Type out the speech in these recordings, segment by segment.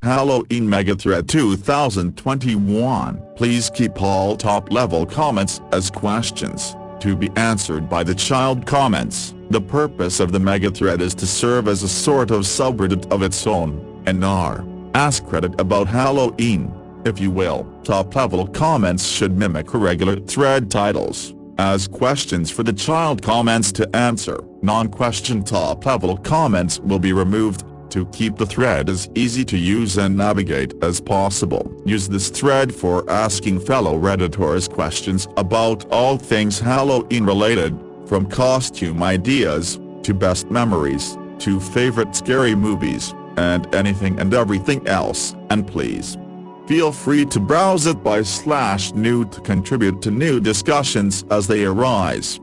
Halloween Megathread 2021. Please keep all top-level comments as questions, to be answered by the child comments. The purpose of the Megathread is to serve as a sort of subreddit of its own, and r. AskReddit about Halloween, if you will. Top-level comments should mimic regular thread titles, as questions for the child comments to answer. Non-question top-level comments will be removed, to keep the thread as easy to use and navigate as possible. Use this thread for asking fellow Redditors questions about all things Halloween related, from costume ideas, to best memories, to favorite scary movies, and anything and everything else. And please, feel free to browse it by /new to contribute to new discussions as they arise.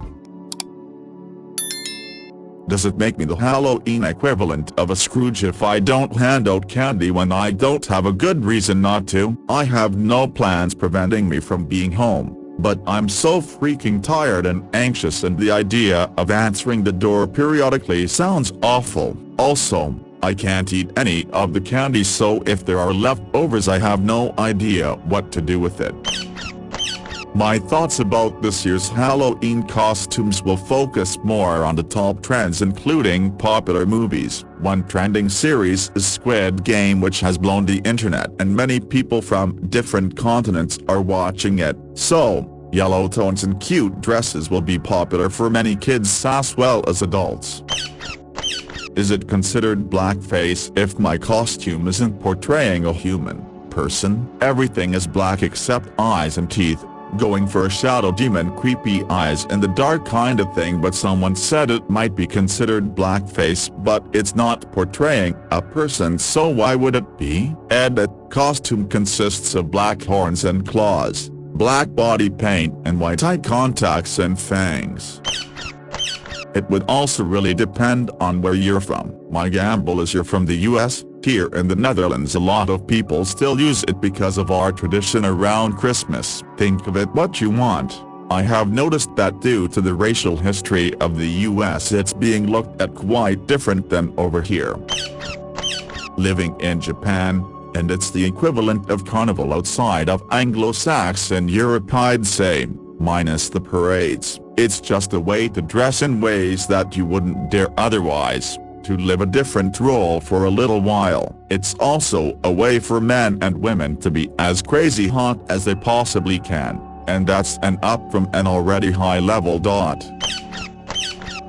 Does it make me the Halloween equivalent of a Scrooge if I don't hand out candy when I don't have a good reason not to? I have no plans preventing me from being home, but I'm so freaking tired and anxious, and the idea of answering the door periodically sounds awful. Also, I can't eat any of the candy, so if there are leftovers I have no idea what to do with it. My thoughts about this year's Halloween costumes will focus more on the top trends, including popular movies. One trending series is Squid Game, which has blown the internet, and many people from different continents are watching it. So, yellow tones and cute dresses will be popular for many kids as well as adults. Is it considered blackface if my costume isn't portraying a human person? Everything is black except eyes and teeth. Going for a shadow demon, creepy eyes and the dark kind of thing, but someone said it might be considered blackface, but it's not portraying a person, so why would it be? Edit. Costume consists of black horns and claws, black body paint and white eye contacts and fangs. It would also really depend on where you're from. My gamble is you're from the US. Here in the Netherlands a lot of people still use it because of our tradition around Christmas. Think of it what you want. I have noticed that due to the racial history of the US it's being looked at quite different than over here. Living in Japan, and it's the equivalent of carnival outside of Anglo-Saxon Europe, I'd say, minus the parades. It's just a way to dress in ways that you wouldn't dare otherwise, to live a different role for a little while. It's also a way for men and women to be as crazy hot as they possibly can, and that's an up from an already high level.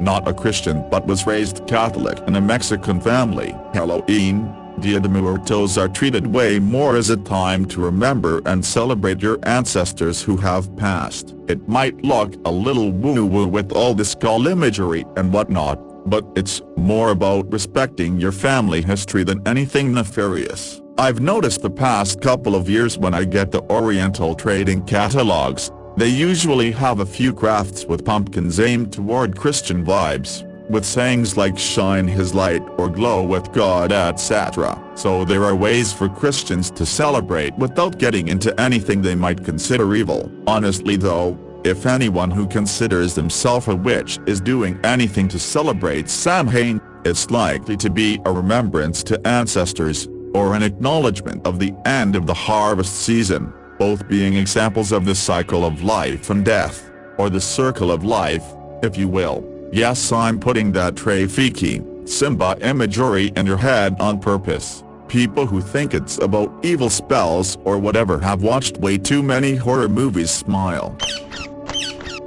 Not a Christian but was raised Catholic in a Mexican family. Halloween, Dia de Muertos are treated way more as a time to remember and celebrate your ancestors who have passed. It might look a little woo-woo with all the skull imagery and whatnot, but it's more about respecting your family history than anything nefarious. I've noticed the past couple of years when I get the Oriental trading catalogs, they usually have a few crafts with pumpkins aimed toward Christian vibes, with sayings like shine his light or glow with God, etc. So there are ways for Christians to celebrate without getting into anything they might consider evil. Honestly though, if anyone who considers themselves a witch is doing anything to celebrate Samhain, it's likely to be a remembrance to ancestors, or an acknowledgement of the end of the harvest season, both being examples of the cycle of life and death, or the circle of life, if you will. Yes, I'm putting that Rafiki, Simba imagery in your head on purpose. People who think it's about evil spells or whatever have watched way too many horror movies. Smile.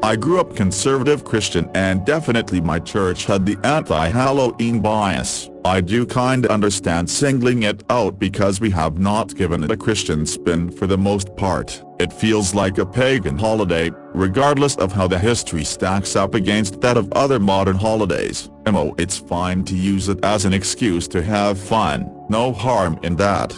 I grew up conservative Christian, and definitely my church had the anti-Halloween bias. I do kinda understand singling it out because we have not given it a Christian spin for the most part. It feels like a pagan holiday, regardless of how the history stacks up against that of other modern holidays. It's fine to use it as an excuse to have fun, no harm in that.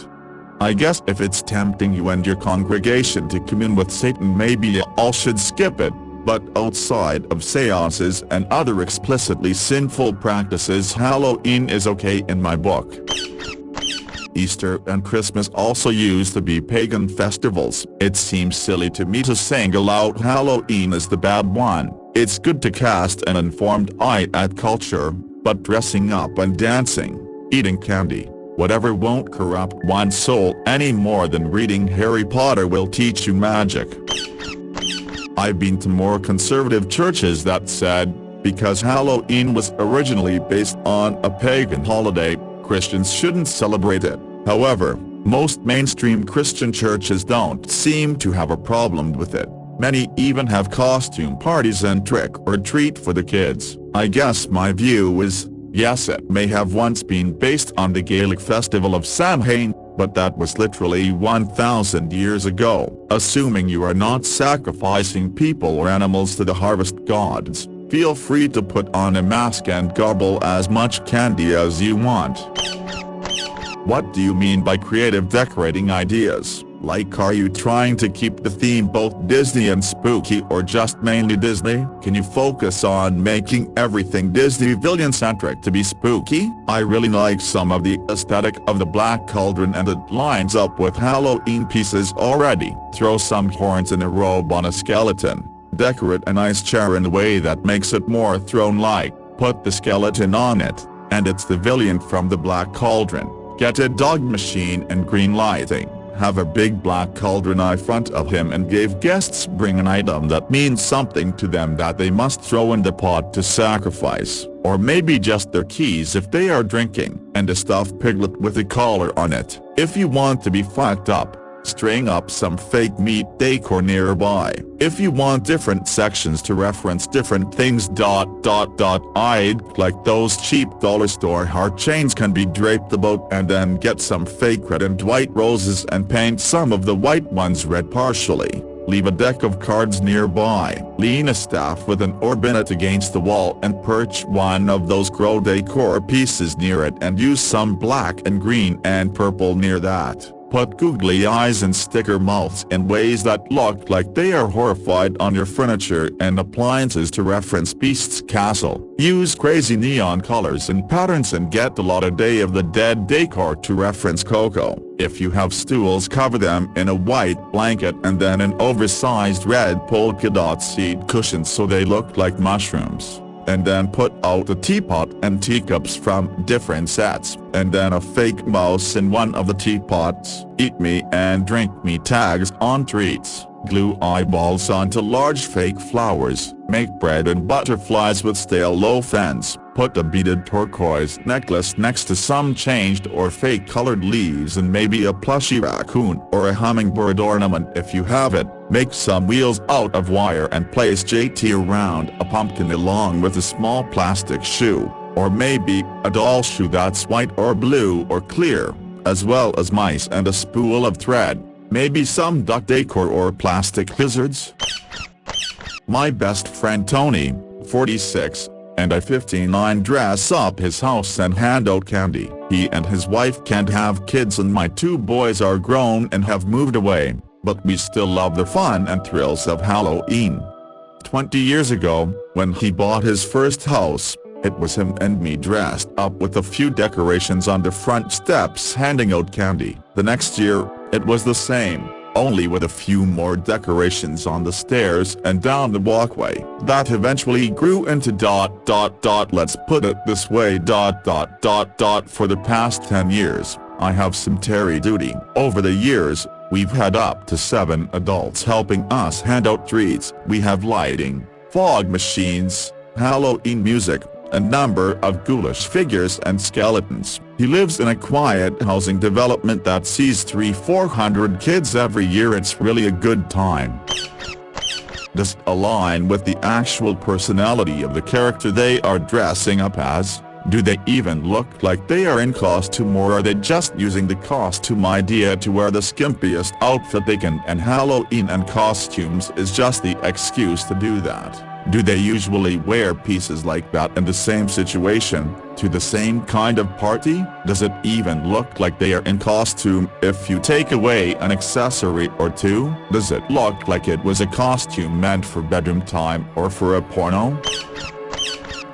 I guess if it's tempting you and your congregation to commune with Satan, maybe you all should skip it. But outside of seances and other explicitly sinful practices, Halloween is okay in my book. Easter and Christmas also used to be pagan festivals. It seems silly to me to single out Halloween as the bad one. It's good to cast an informed eye at culture, but dressing up and dancing, eating candy, Whatever won't corrupt one's soul any more than reading Harry Potter will teach you magic. I've been to more conservative churches that said, because Halloween was originally based on a pagan holiday, Christians shouldn't celebrate it. However, most mainstream Christian churches don't seem to have a problem with it. Many even have costume parties and trick-or-treat for the kids. I guess my view is, yes, it may have once been based on the Gaelic festival of Samhain, but that was literally 1,000 years ago. Assuming you are not sacrificing people or animals to the harvest gods, feel free to put on a mask and gobble as much candy as you want. What do you mean by creative decorating ideas? Like, are you trying to keep the theme both Disney and spooky, or just mainly Disney? Can you focus on making everything Disney villain-centric to be spooky? I really like some of the aesthetic of the Black Cauldron, and it lines up with Halloween pieces already. Throw some horns in a robe on a skeleton. Decorate a nice chair in a way that makes it more throne-like. Put the skeleton on it, and it's the villain from the Black Cauldron. Get a dog machine and green lighting. Have a big black cauldron in front of him, and give guests bring an item that means something to them that they must throw in the pot to sacrifice, or maybe just their keys if they are drinking, and a stuffed piglet with a collar on it. If you want to be fucked up, string up some fake meat decor nearby. If you want different sections to reference different things. I'd like those cheap dollar store heart chains can be draped about, and then get some fake red and white roses and paint some of the white ones red partially. Leave a deck of cards nearby. Lean a staff with an orb in it against the wall and perch one of those crow decor pieces near it, and use some black and green and purple near that. Put googly eyes and sticker mouths in ways that look like they are horrified on your furniture and appliances to reference Beast's castle. Use crazy neon colors and patterns, and get a lot of Day of the Dead decor to reference Coco. If you have stools, cover them in a white blanket and then an oversized red polka dot seat cushion so they look like mushrooms. And then put out a teapot and teacups from different sets, and then a fake mouse in one of the teapots. Eat me and drink me tags on treats. Glue eyeballs onto large fake flowers. Make bread and butterflies with stale loaf ends. Put a beaded turquoise necklace next to some changed or fake colored leaves, and maybe a plushy raccoon or a hummingbird ornament if you have it. Make some wheels out of wire and place JT around a pumpkin along with a small plastic shoe, or maybe a doll shoe that's white or blue or clear, as well as mice and a spool of thread. Maybe some duck decor or plastic lizards. My best friend Tony, 46, and I, 59, dress up his house and hand out candy. He and his wife can't have kids, and my 2 boys are grown and have moved away, but we still love the fun and thrills of Halloween. 20 years ago, when he bought his first house, it was him and me dressed up with a few decorations on the front steps handing out candy. The next year, it was the same, only with a few more decorations on the stairs and down the walkway. That eventually grew into ... let's put it this way ... For the past 10 years, I have cemetery duty. Over the years, we've had up to 7 adults helping us hand out treats. We have lighting, fog machines, Halloween music, a number of ghoulish figures and skeletons. He lives in a quiet housing development that sees 300-400 kids every year. It's really a good time. Does it align with the actual personality of the character they are dressing up as? Do they even look like they are in costume, or are they just using the costume idea to wear the skimpiest outfit they can, and Halloween and costumes is just the excuse to do that? Do they usually wear pieces like that in the same situation, to the same kind of party? Does it even look like they are in costume if you take away an accessory or two? Does it look like it was a costume meant for bedroom time or for a porno?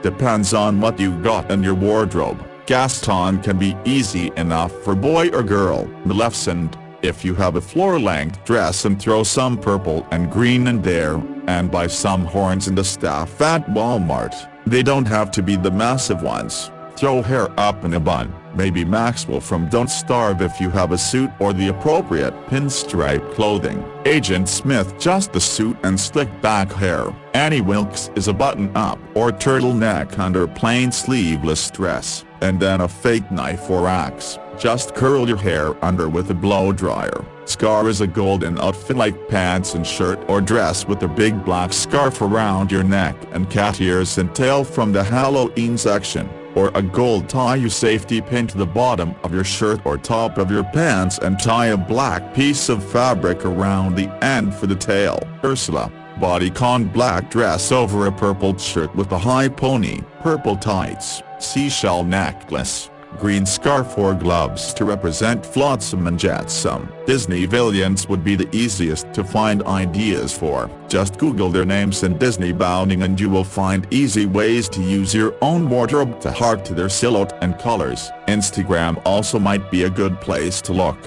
Depends on what you got in your wardrobe. Gaston can be easy enough for boy or girl. Maleficent, if you have a floor-length dress and throw some purple and green in there, and buy some horns in the staff at Walmart. They don't have to be the massive ones. Throw hair up in a bun. Maybe Maxwell from Don't Starve if you have a suit or the appropriate pinstripe clothing. Agent Smith just the suit and slick back hair. Annie Wilkes is a button-up or turtleneck under plain sleeveless dress, and then a fake knife or axe. Just curl your hair under with a blow dryer. Scar is a golden outfit like pants and shirt or dress with a big black scarf around your neck and cat ears and tail from the Halloween section, or a gold tie. You safety pin to the bottom of your shirt or top of your pants and tie a black piece of fabric around the end for the tail. Ursula, bodycon black dress over a purple shirt with a high pony, purple tights, seashell necklace, green scarf or gloves to represent Flotsam and Jetsam. Disney villains would be the easiest to find ideas for. Just Google their names and Disney bounding and you will find easy ways to use your own wardrobe to hark to their silhouette and colors. Instagram also might be a good place to look.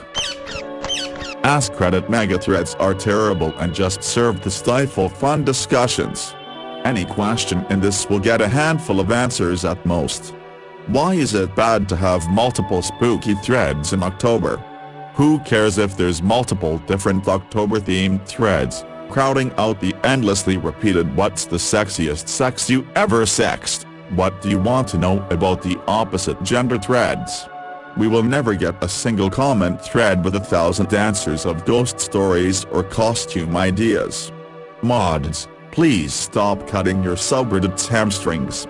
AskReddit megathreads are terrible and just serve to stifle fun discussions. Any question in this will get a handful of answers at most. Why is it bad to have multiple spooky threads in October? Who cares if there's multiple different October-themed threads, crowding out the endlessly repeated "what's the sexiest sex you ever sexed?" What do you want to know about the opposite gender threads? We will never get a single comment thread with 1,000 answers of ghost stories or costume ideas. Mods, please stop cutting your subreddit's hamstrings.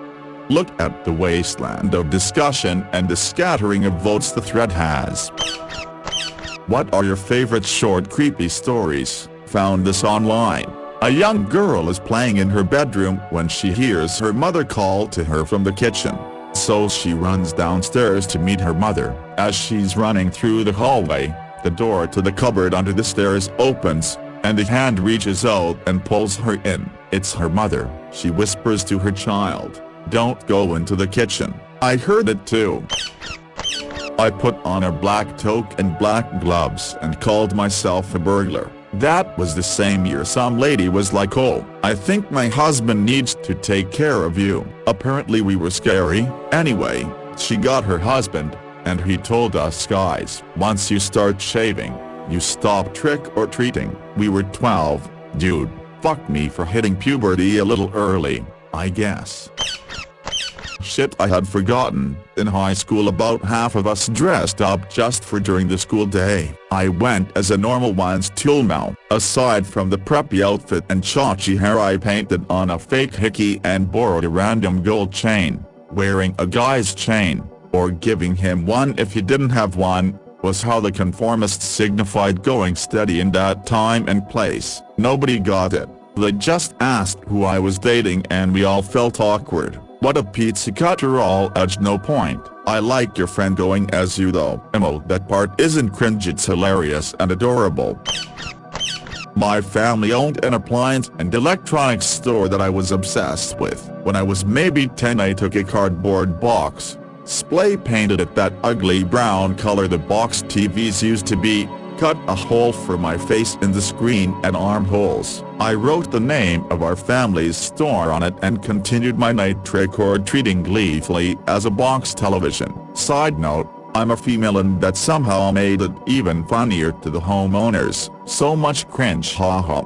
Look at the wasteland of discussion and the scattering of votes the thread has. What are your favorite short creepy stories? Found this online. A young girl is playing in her bedroom when she hears her mother call to her from the kitchen. So she runs downstairs to meet her mother. As she's running through the hallway, the door to the cupboard under the stairs opens, and a hand reaches out and pulls her in. It's her mother. She whispers to her child, "Don't go into the kitchen." I heard it too. I put on a black toque and black gloves and called myself a burglar. That was the same year some lady was like, "Oh, I think my husband needs to take care of you." Apparently we were scary. Anyway, she got her husband, and he told us, "Guys, once you start shaving, you stop trick-or-treating." We were 12, dude. Fuck me for hitting puberty a little early, I guess. Shit, I had forgotten. In high school about half of us dressed up just for during the school day. I went as a normal one's tool now. Aside from the preppy outfit and chachi hair I painted on a fake hickey and borrowed a random gold chain. Wearing a guy's chain, or giving him one if he didn't have one, was how the conformists signified going steady in that time and place. Nobody got it. They just asked who I was dating and we all felt awkward. What a pizza cutter all edge, no point. I like your friend going as you though. Emo, that part isn't cringe, it's hilarious and adorable. My family owned an appliance and electronics store that I was obsessed with. When I was maybe 10 I took a cardboard box, spray painted it that ugly brown color the box TVs used to be, cut a hole for my face in the screen and armholes. I wrote the name of our family's store on it and continued my night trick-or-treating gleefully as a box television. Side note, I'm a female and that somehow made it even funnier to the homeowners. So much cringe, haha.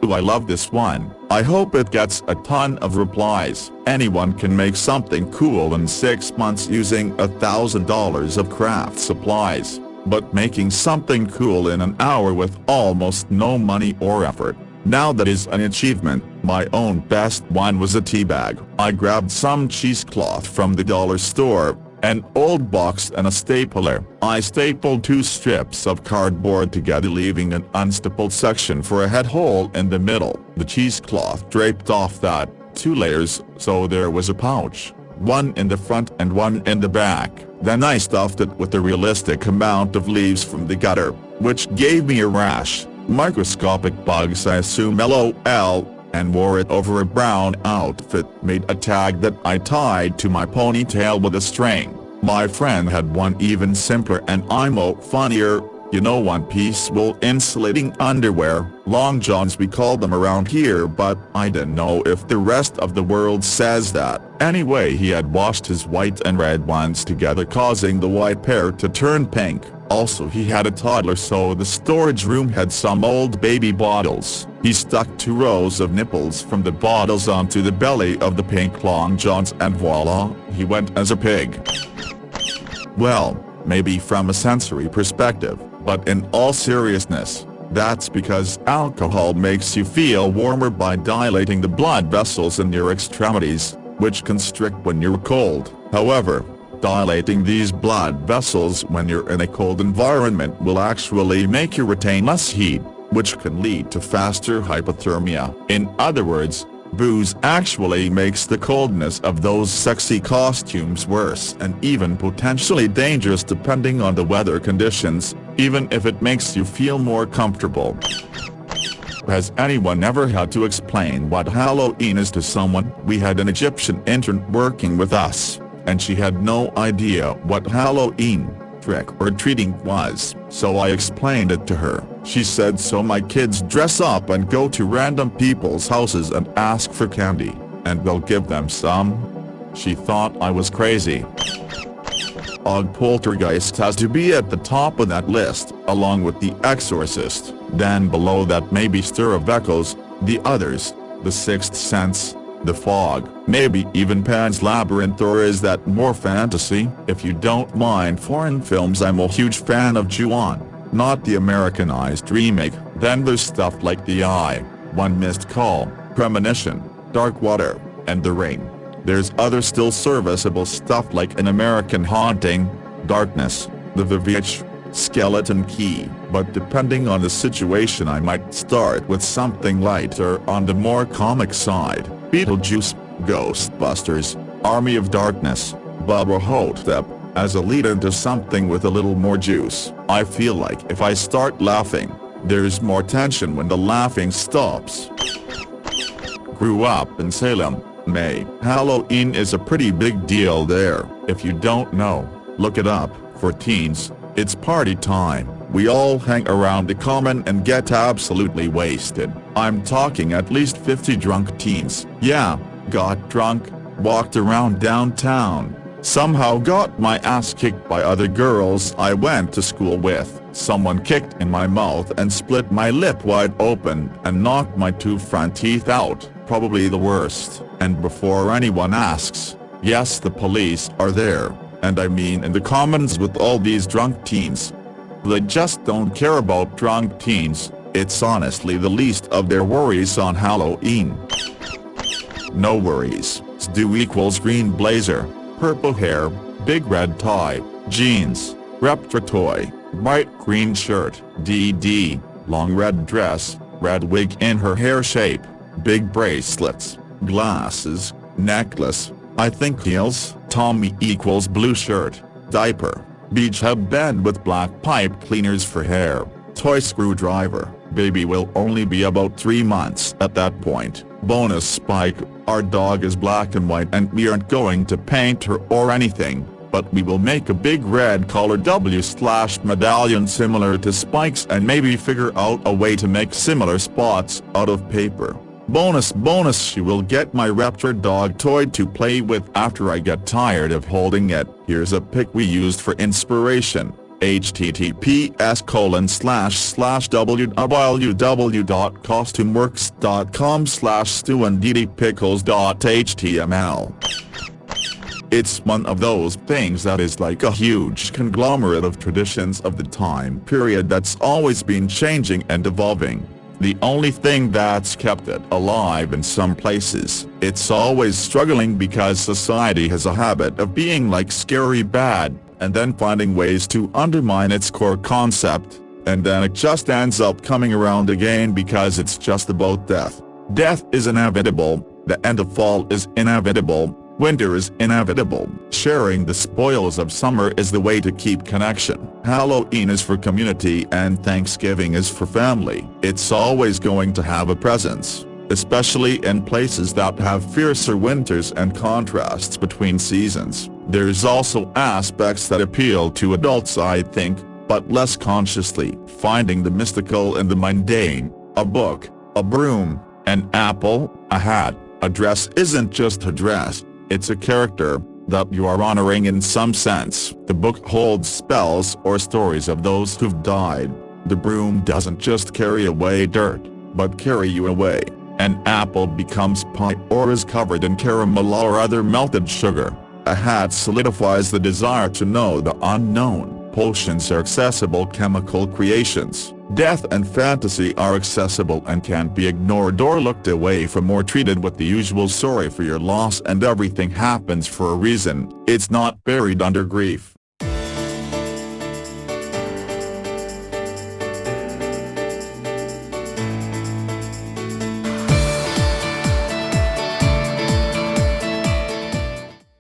Ooh, I love this one. I hope it gets a ton of replies. Anyone can make something cool in 6 months using $1,000 of craft supplies. But making something cool in an hour with almost no money or effort, now that is an achievement. My own best one was a tea bag. I grabbed some cheesecloth from the dollar store, an old box and a stapler. I stapled 2 strips of cardboard together, leaving an unstapled section for a head hole in the middle. The cheesecloth draped off that, 2 layers, so there was a pouch, one in the front and one in the back. Then I stuffed it with a realistic amount of leaves from the gutter, which gave me a rash, microscopic bugs I assume, LOL, and wore it over a brown outfit. Made a tag that I tied to my ponytail with a string. My friend had one even simpler and funnier. You know, one piece wool insulating underwear, long johns we call them around here, but I don't know if the rest of the world says that. Anyway, he had washed his white and red ones together, causing the white pair to turn pink. Also, he had a toddler, so the storage room had some old baby bottles. He stuck 2 rows of nipples from the bottles onto the belly of the pink long johns, and voila, he went as a pig. Well, maybe from a sensory perspective, but in all seriousness, that's because alcohol makes you feel warmer by dilating the blood vessels in your extremities, which constrict when you're cold. However, dilating these blood vessels when you're in a cold environment will actually make you retain less heat, which can lead to faster hypothermia. In other words, booze actually makes the coldness of those sexy costumes worse and even potentially dangerous depending on the weather conditions, even if it makes you feel more comfortable. Has anyone ever had to explain what Halloween is to someone? We had an Egyptian intern working with us, and she had no idea what Halloween, trick-or-treating was, so I explained it to her. She said, "So my kids dress up and go to random people's houses and ask for candy, and they'll give them some?" She thought I was crazy. Og Poltergeist has to be at the top of that list, along with The Exorcist. Then below that maybe Stir of Echoes, the others, The Sixth Sense, The Fog, maybe even Pan's Labyrinth, or is that more fantasy? If you don't mind foreign films, I'm a huge fan of Ju-on, not the Americanized remake. Then there's stuff like The Eye, One Missed Call, Premonition, Dark Water, and The Ring. There's other still serviceable stuff like An American Haunting, Darkness, The Vivitch, Skeleton Key, but depending on the situation I might start with something lighter on the more comic side. Beetlejuice, Ghostbusters, Army of Darkness, Bubba Hotep, as a lead into something with a little more juice. I feel like if I start laughing, there's more tension when the laughing stops. Grew up in Salem, May. Halloween is a pretty big deal there. If you don't know, look it up. For teens, it's party time. We all hang around the common and get absolutely wasted. I'm talking at least 50 drunk teens. Yeah, got drunk, walked around downtown, somehow got my ass kicked by other girls I went to school with. Someone kicked in my mouth and split my lip wide open and knocked my 2 front teeth out. Probably the worst. And before anyone asks, yes, the police are there, and I mean in the commons with all these drunk teens. They just don't care about drunk teens. It's honestly the least of their worries on Halloween. No worries. Stu equals green blazer, purple hair, big red tie, jeans, Reptra toy, bright green shirt, DD, long red dress, red wig in her hair shape, big bracelets, glasses, necklace, I think heels. Tommy equals blue shirt, diaper, beach headband with black pipe cleaners for hair, toy screwdriver. Baby will only be about 3 months at that point. Bonus Spike, our dog is black and white and we aren't going to paint her or anything, but we will make a big red collar W/medallion similar to Spike's and maybe figure out a way to make similar spots out of paper. Bonus, she will get my Raptor dog toy to play with after I get tired of holding it. Here's a pic we used for inspiration. https://www.costumeworks.com/stuandddpickles.html. It's one of those things that is like a huge conglomerate of traditions of the time period that's always been changing and evolving. The only thing that's kept it alive in some places, it's always struggling because society has a habit of being like scary bad, and then finding ways to undermine its core concept, and then it just ends up coming around again because it's just about death. Death is inevitable, the end of fall is inevitable, winter is inevitable. Sharing the spoils of summer is the way to keep connection. Halloween is for community and Thanksgiving is for family. It's always going to have a presence, especially in places that have fiercer winters and contrasts between seasons. There's also aspects that appeal to adults, I think, but less consciously. Finding the mystical in the mundane, a book, a broom, an apple, a hat, a dress isn't just a dress, it's a character that you are honoring in some sense. The book holds spells or stories of those who've died. The broom doesn't just carry away dirt, but carry you away. An apple becomes pie or is covered in caramel or other melted sugar. A hat solidifies the desire to know the unknown. Potions are accessible chemical creations. Death and fantasy are accessible and can't be ignored or looked away from or treated with the usual sorry for your loss and everything happens for a reason. It's not buried under grief.